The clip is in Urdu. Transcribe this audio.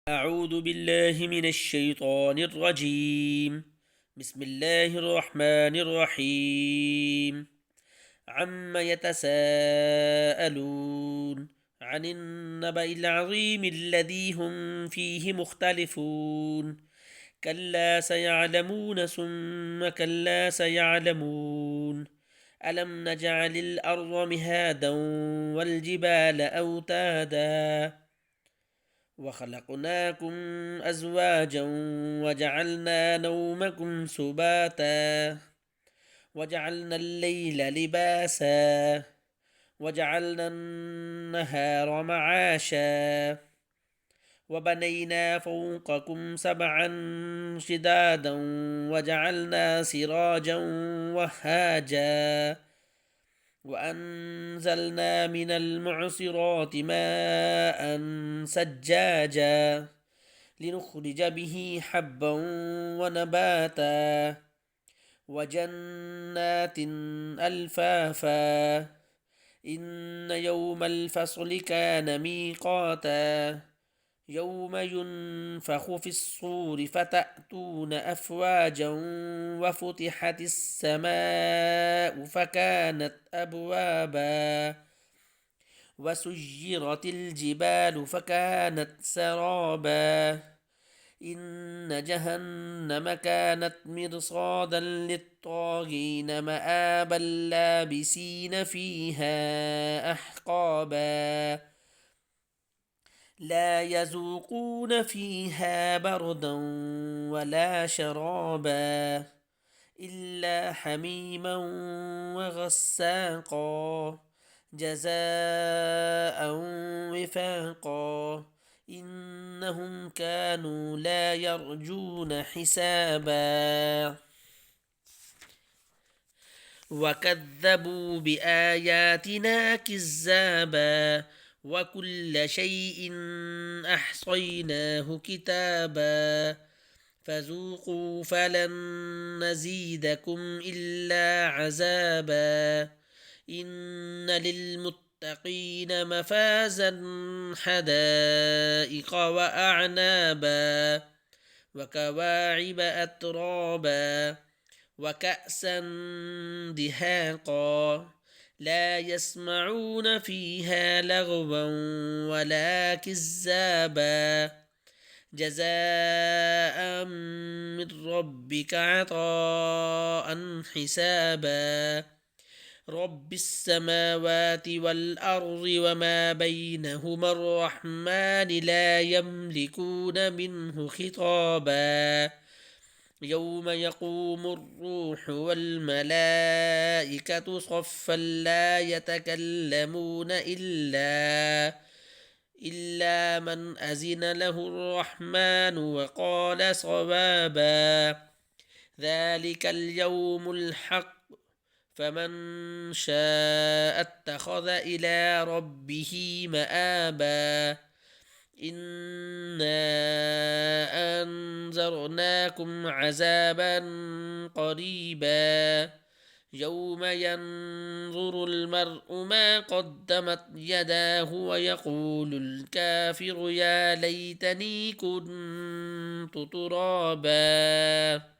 أعوذ بالله من الشيطان الرجيم. بسم الله الرحمن الرحيم. عم يتساءلون عن النبأ العظيم الذي هم فيه مختلفون. كلا سيعلمون ثم كلا سيعلمون. ألم نجعل الأرض مهادا والجبال أوتادا وخلقناكم أزواجا وجعلنا نومكم سباتا وجعلنا الليل لباسا وجعلنا النهار معاشا وبنينا فوقكم سبعا شدادا وجعلنا سراجا وهاجا وأنزلنا من المعصرات ماء سجاجا لنخرج به حبا ونباتا وجنات ألفافا إن يوم الفصل كان ميقاتا يوم ينفخ في الصور فتأتون أفواجا وفتحت السماء فكانت أبوابا وسجرت الجبال فكانت سرابا إن جهنم كانت مرصادا للطاغين مآبا لابسين فيها أحقابا لا يذوقون فيها بردا ولا شرابا إلا حميما وغساقا جزاء وفاقا إنهم كانوا لا يرجون حسابا وكذبوا بآياتنا كذابا وكل شيء أحصيناه كتابا فذوقوا فلن نزيدكم إلا عذابا إن للمتقين مفازا حدائق وأعنابا وكواعب أترابا وكأسا دهاقا لا يسمعون فيها لغوا ولا كذابا جزاء من ربك عطاء حسابا رب السماوات والأرض وما بينهما الرحمن لا يملكون منه خطابا يوم يقوم الروح والملائكة صفا لا يتكلمون إلا من أذن له الرحمن وقال صوابا ذلك اليوم الحق فمن شاء اتخذ إلى ربه مآبا إنا أنذرناكم عذابا قريبا يوم ينظر المرء ما قدمت يداه ويقول الكافر يا ليتني كنت ترابا.